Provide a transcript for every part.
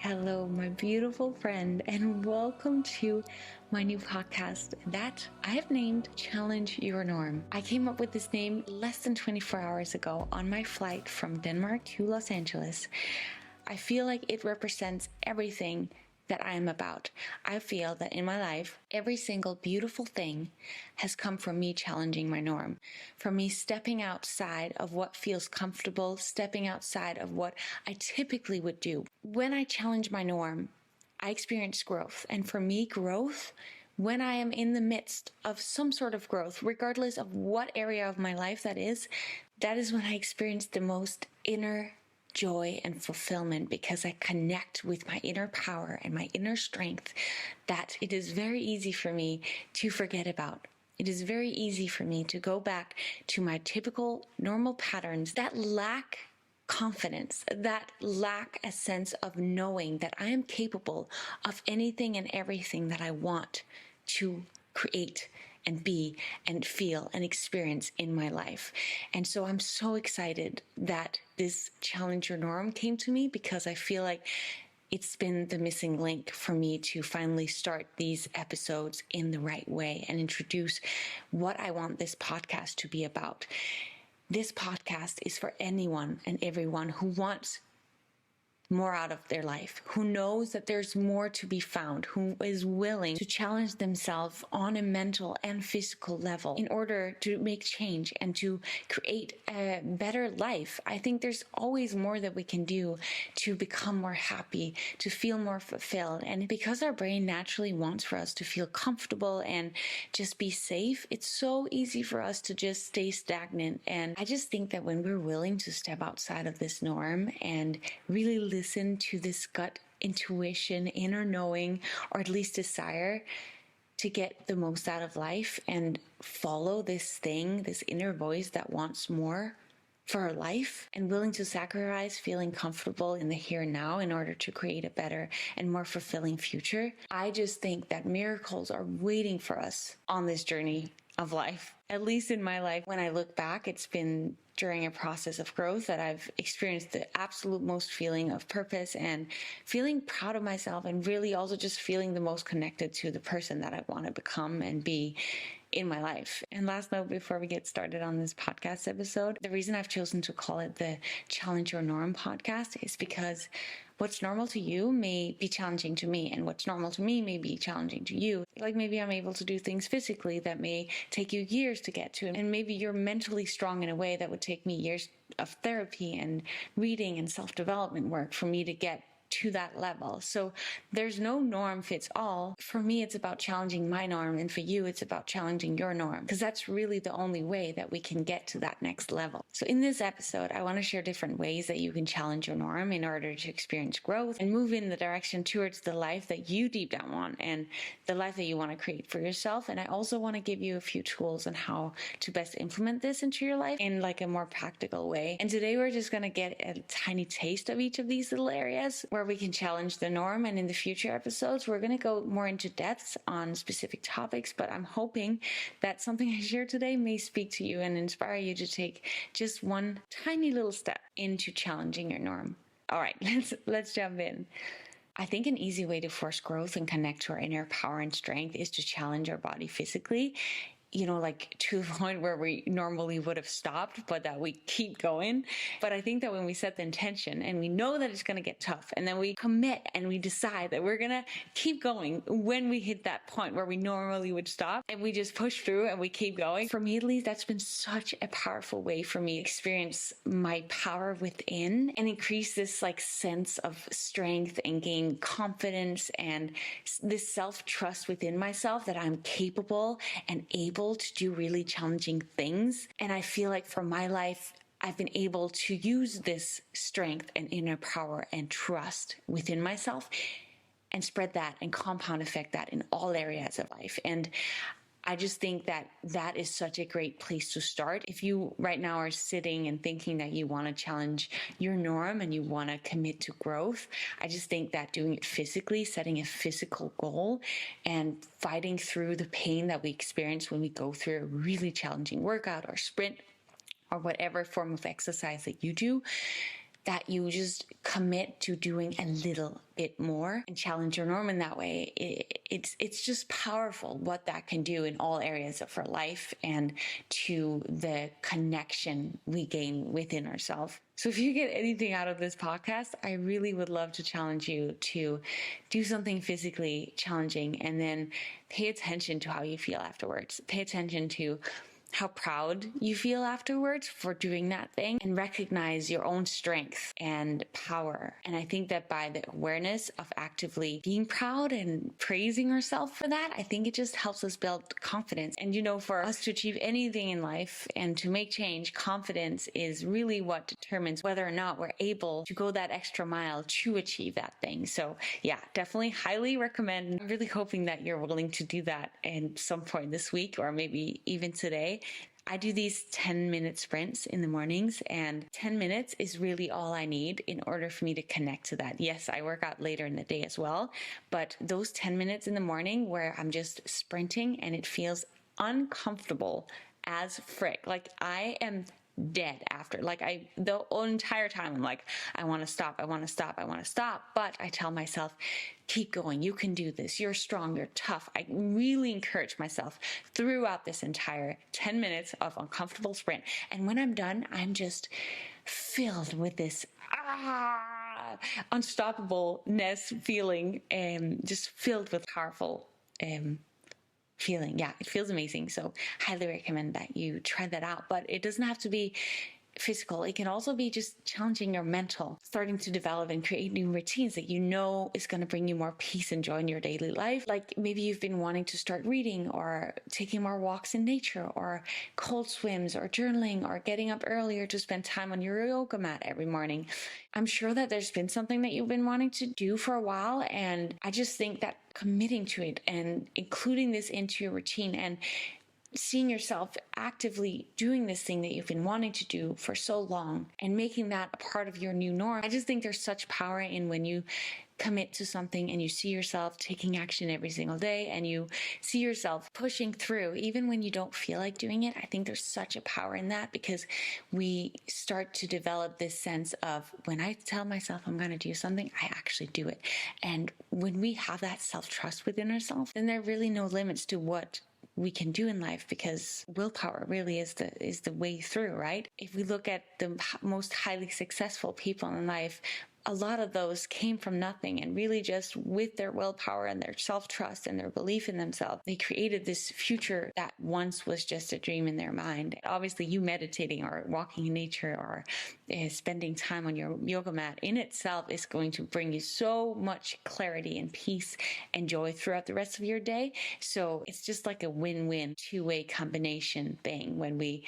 Hello, my beautiful friend, and welcome to my new podcast that I have named Challenge Your Norm. I came up with this name less than 24 hours ago on my flight from Denmark to Los Angeles. I feel like it represents everything that I am about. I feel that in my life, every single beautiful thing has come from me challenging my norm, from me stepping outside of what feels comfortable, stepping outside of what I typically would do. When I challenge my norm, I experience growth. And for me, growth, when I am in the midst of some sort of growth, regardless of what area of my life that is when I experience the most inner joy and fulfillment, because I connect with my inner power and my inner strength that it is very easy for me to forget about. It is very easy for me to go back to my typical normal patterns that lack confidence, that lack a sense of knowing that I am capable of anything and everything that I want to create and be and feel and experience in my life. And so I'm so excited that this Challenge Your Norm came to me, because I feel like it's been the missing link for me to finally start these episodes in the right way and introduce what I want this podcast to be about. This podcast is for anyone and everyone who wants more out of their life, who knows that there's more to be found, who is willing to challenge themselves on a mental and physical level in order to make change and to create a better life. I think there's always more that we can do to become more happy, to feel more fulfilled. And because our brain naturally wants for us to feel comfortable and just be safe, it's so easy for us to just stay stagnant. And I just think that when we're willing to step outside of this norm and really listen to this gut intuition, inner knowing, or at least desire to get the most out of life and follow this thing, this inner voice that wants more for our life, and willing to sacrifice feeling comfortable in the here and now in order to create a better and more fulfilling future, I just think that miracles are waiting for us on this journey of life. At least in my life, when I look back, it's been during a process of growth that I've experienced the absolute most feeling of purpose and feeling proud of myself, and really also just feeling the most connected to the person that I want to become and be in my life. And last note before we get started on this podcast episode, the reason I've chosen to call it the Challenge Your Norm podcast is because what's normal to you may be challenging to me, and what's normal to me may be challenging to you. Like maybe I'm able to do things physically that may take you years to get to, and maybe you're mentally strong in a way that would take me years of therapy and reading and self-development work for me to get to that level. So there's no norm fits all. For me, it's about challenging my norm, and for you, it's about challenging your norm, because that's really the only way that we can get to that next level. So in this episode, I want to share different ways that you can challenge your norm in order to experience growth and move in the direction towards the life that you deep down want and the life that you want to create for yourself. And I also want to give you a few tools on how to best implement this into your life in like a more practical way. And today we're just going to get a tiny taste of each of these little areas where we can challenge the norm. And in the future episodes, we're going to go more into depth on specific topics, but I'm hoping that something I share today may speak to you and inspire you to take just one tiny little step into challenging your norm. All right, let's jump in. I think an easy way to force growth and connect to our inner power and strength is to challenge our body physically, like to the point where we normally would have stopped, but that we keep going. But I think that when we set the intention and we know that it's going to get tough, and then we commit and we decide that we're going to keep going when we hit that point where we normally would stop, and we just push through and we keep going. For me, at least, that's been such a powerful way for me to experience my power within and increase this sense of strength and gain confidence and this self-trust within myself that I'm capable and able to do really challenging things. And I feel like for my life, I've been able to use this strength and inner power and trust within myself and spread that and compound effect that in all areas of life. And I just think that that is such a great place to start. If you right now are sitting and thinking that you want to challenge your norm and you want to commit to growth, I just think that doing it physically, setting a physical goal and fighting through the pain that we experience when we go through a really challenging workout or sprint or whatever form of exercise that you do, that you just commit to doing a little bit more and challenge your norm in that way, it's just powerful what that can do in all areas of our life and to the connection we gain within ourselves. So if you get anything out of this podcast, I really would love to challenge you to do something physically challenging and then pay attention to how you feel afterwards. Pay attention to how proud you feel afterwards for doing that thing and recognize your own strength and power. And I think that by the awareness of actively being proud and praising yourself for that, I think it just helps us build confidence. And for us to achieve anything in life and to make change, confidence is really what determines whether or not we're able to go that extra mile to achieve that thing. So yeah, definitely highly recommend. I'm really hoping that you're willing to do that at some point this week or maybe even today. I do these 10-minute sprints in the mornings, and 10 minutes is really all I need in order for me to connect to that. Yes, I work out later in the day as well, but those 10 minutes in the morning where I'm just sprinting and it feels uncomfortable as frick. Like I am dead after. The entire time I'm like, I want to stop. But I tell myself, keep going. You can do this. You're strong. You're tough. I really encourage myself throughout this entire 10 minutes of uncomfortable sprint. And when I'm done, I'm just filled with this unstoppableness feeling, just filled with powerful feeling. Yeah, it feels amazing. So highly recommend that you try that out. But it doesn't have to be physical. It can also be just challenging your mental, starting to develop and create new routines that is going to bring you more peace and joy in your daily life. Like maybe you've been wanting to start reading or taking more walks in nature or cold swims or journaling or getting up earlier to spend time on your yoga mat every morning. I'm sure that there's been something that you've been wanting to do for a while. And I just think that committing to it and including this into your routine and seeing yourself actively doing this thing that you've been wanting to do for so long and making that a part of your new norm. I just think there's such power in when you commit to something and you see yourself taking action every single day and you see yourself pushing through even when you don't feel like doing it. I think there's such a power in that because we start to develop this sense of when I tell myself I'm going to do something, I actually do it. And when we have that self-trust within ourselves, then there are really no limits to what we can do in life because willpower really is the way through, right? If we look at the most highly successful people in life, a lot of those came from nothing and really just with their willpower and their self-trust and their belief in themselves, they created this future that once was just a dream in their mind. Obviously, you meditating or walking in nature or spending time on your yoga mat in itself is going to bring you so much clarity and peace and joy throughout the rest of your day. So it's just like a win-win, two-way combination thing when we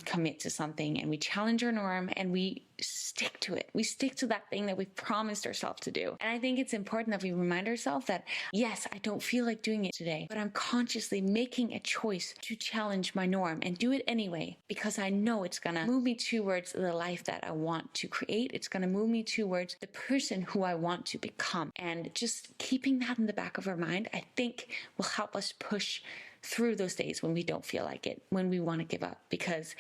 commit to something and we challenge our norm and we stick to it. We stick to that thing that we've promised ourselves to do. And I think it's important that we remind ourselves that, yes, I don't feel like doing it today, but I'm consciously making a choice to challenge my norm and do it anyway, because I know it's going to move me towards the life that I want to create. It's going to move me towards the person who I want to become. And just keeping that in the back of our mind, I think will help us push through those days when we don't feel like it, when we want to give up, because,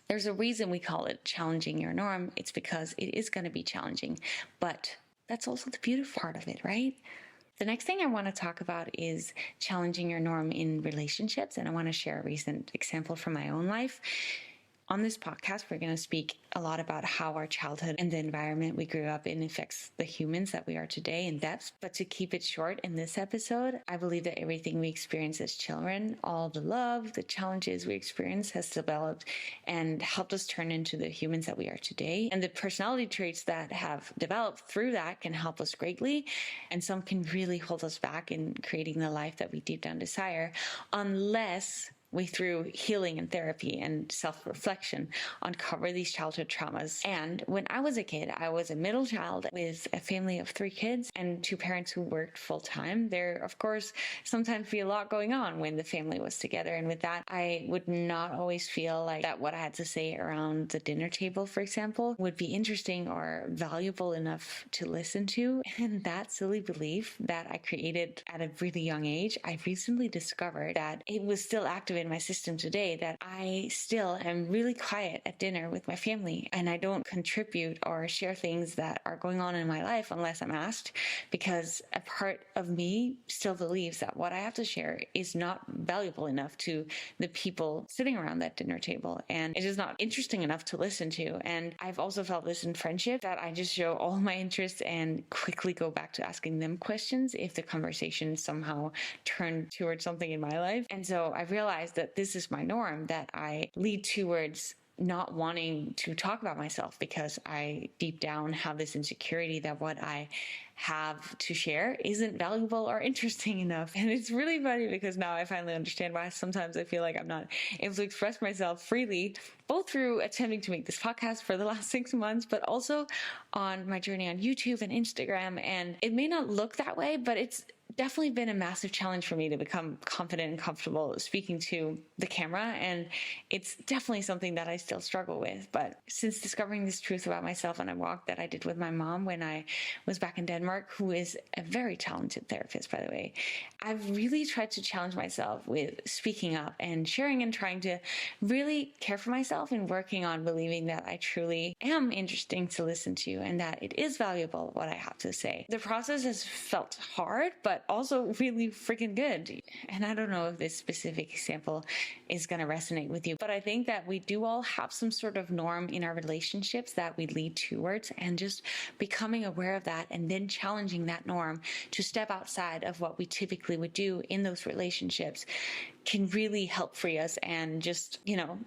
there's a reason we call it challenging your norm. It's because it is going to be challenging, but that's also the beautiful part of it, right? The next thing I want to talk about is challenging your norm in relationships, and I want to share a recent example from my own life. On this podcast, we're going to speak a lot about how our childhood and the environment we grew up in affects the humans that we are today in depth. But to keep it short in this episode, I believe that everything we experience as children, all the love, the challenges we experience has developed and helped us turn into the humans that we are today. And the personality traits that have developed through that can help us greatly. And some can really hold us back in creating the life that we deep down desire, unless we, through healing and therapy and self-reflection, uncover these childhood traumas. And when I was a kid, I was a middle child with a family of 3 kids and 2 parents who worked full-time. There, of course, sometimes be a lot going on when the family was together. And with that, I would not always feel like that what I had to say around the dinner table, for example, would be interesting or valuable enough to listen to. And that silly belief that I created at a really young age, I recently discovered that it was still active in in my system today that I still am really quiet at dinner with my family, and I don't contribute or share things that are going on in my life unless I'm asked, because a part of me still believes that what I have to share is not valuable enough to the people sitting around that dinner table, and it is not interesting enough to listen to. And I've also felt this in friendship, that I just show all my interest and quickly go back to asking them questions if the conversation somehow turned towards something in my life. And so I realized that this is my norm, that I lead towards not wanting to talk about myself because I deep down have this insecurity that what I have to share isn't valuable or interesting enough. And it's really funny because now I finally understand why sometimes I feel like I'm not able to express myself freely, both through attempting to make this podcast for the last 6 months, but also on my journey on YouTube and Instagram. And it may not look that way, but it's definitely been a massive challenge for me to become confident and comfortable speaking to the camera. And it's definitely something that I still struggle with. But since discovering this truth about myself on a walk that I did with my mom when I was back in Denmark, who is a very talented therapist, by the way, I've really tried to challenge myself with speaking up and sharing and trying to really care for myself and working on believing that I truly am interesting to listen to and that it is valuable what I have to say. The process has felt hard, but also really freaking good. And I don't know if this specific example is going to resonate with you, but I think that we do all have some sort of norm in our relationships that we lead towards, and just becoming aware of that and then challenging that norm to step outside of what we typically would do in those relationships can really help free us and just,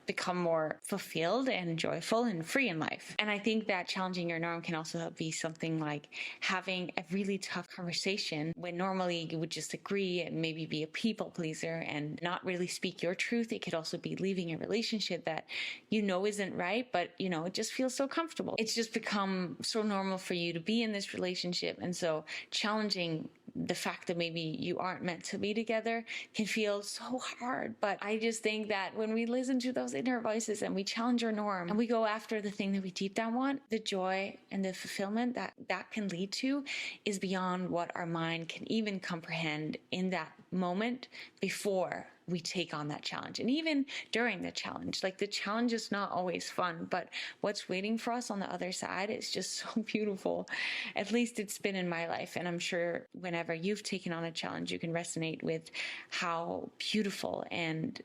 become more fulfilled and joyful and free in life. And I think that challenging your norm can also be something like having a really tough conversation when normally you would just agree and maybe be a people pleaser and not really speak your truth. It could also be leaving a relationship that isn't right, but it just feels so comfortable. It's just become so normal for you to be in this relationship. And so challenging the fact that maybe you aren't meant to be together can feel so hard. But I just think that when we listen to those inner voices and we challenge our norm and we go after the thing that we deep down want, the joy and the fulfillment that can lead to is beyond what our mind can even comprehend in that moment before we take on that challenge. And even during the challenge, like the challenge is not always fun, but what's waiting for us on the other side is just so beautiful. At least it's been in my life. And I'm sure whenever you've taken on a challenge, you can resonate with how beautiful and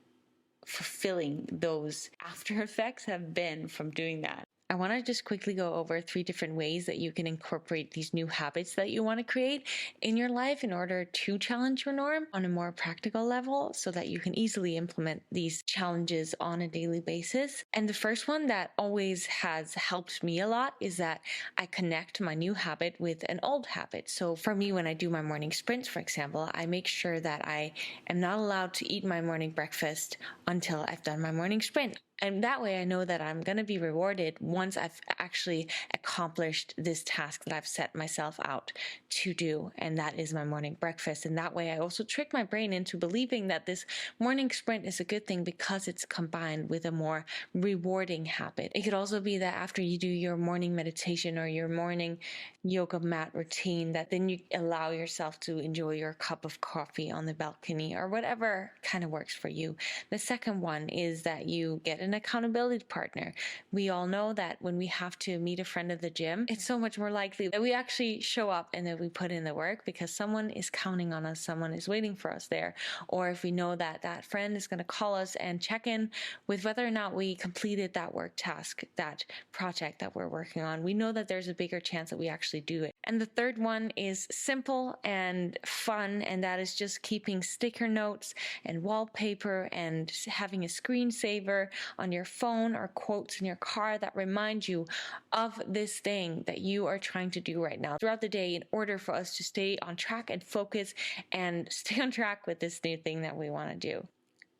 fulfilling those after effects have been from doing that. I want to just quickly go over 3 different ways that you can incorporate these new habits that you want to create in your life in order to challenge your norm on a more practical level so that you can easily implement these challenges on a daily basis. And the first one that always has helped me a lot is that I connect my new habit with an old habit. So for me, when I do my morning sprints, for example, I make sure that I am not allowed to eat my morning breakfast until I've done my morning sprint. And that way I know that I'm going to be rewarded once I've actually accomplished this task that I've set myself out to do. And that is my morning breakfast. And that way I also trick my brain into believing that this morning sprint is a good thing because it's combined with a more rewarding habit. It could also be that after you do your morning meditation or your morning yoga mat routine, that then you allow yourself to enjoy your cup of coffee on the balcony or whatever kind of works for you. The second one is that you get an accountability partner. We all know that when we have to meet a friend at the gym, it's so much more likely that we actually show up and that we put in the work because someone is counting on us, someone is waiting for us there. Or if we know that that friend is going to call us and check in with whether or not we completed that work task, that project that we're working on, we know that there's a bigger chance that we actually do it. And the third one is simple and fun, and that is just keeping sticker notes and wallpaper and having a screensaver on your phone or quotes in your car that remind you of this thing that you are trying to do right now throughout the day in order for us to stay on track and focus and stay on track with this new thing that we want to do.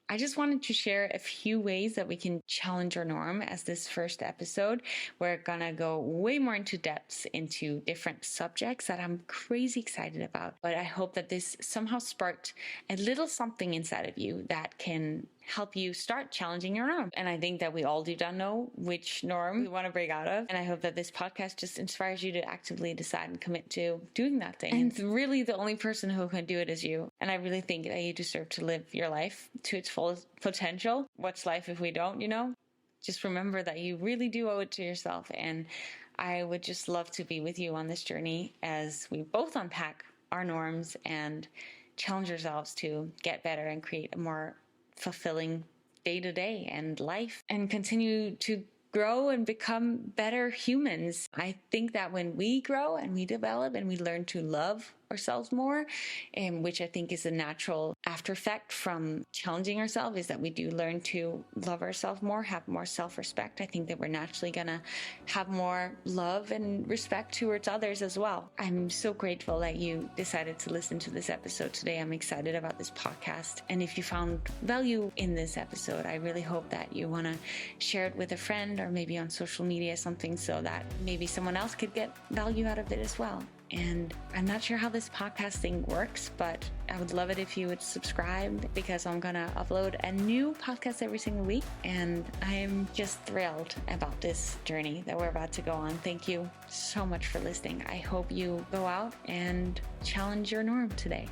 I just wanted to share a few ways that we can challenge our norm as this first episode. We're gonna go way more into depths into different subjects that I'm crazy excited about. But I hope that this somehow sparked a little something inside of you that can help you start challenging your norm. And I think that we all deep down know which norm we want to break out of. And I hope that this podcast just inspires you to actively decide and commit to doing that thing. And really the only person who can do it is you. And I really think that you deserve to live your life to its fullest potential. What's life if we don't, Just remember that you really do owe it to yourself. And I would just love to be with you on this journey as we both unpack our norms and challenge ourselves to get better and create a more fulfilling day-to-day and life and continue to grow and become better humans. I think that when we grow and we develop and we learn to love ourselves more, and which I think is a natural after effect from challenging ourselves, is that we do learn to love ourselves more, have more self-respect. I think that we're naturally gonna have more love and respect towards others as well. I'm so grateful that you decided to listen to this episode today. I'm excited about this podcast. And if you found value in this episode, I really hope that you wanna share it with a friend or maybe on social media, something so that maybe someone else could get value out of it as well. And I'm not sure how this podcast thing works, but I would love it if you would subscribe, because I'm going to upload a new podcast every single week. And I'm just thrilled about this journey that we're about to go on. Thank you so much for listening. I hope you go out and challenge your norm today.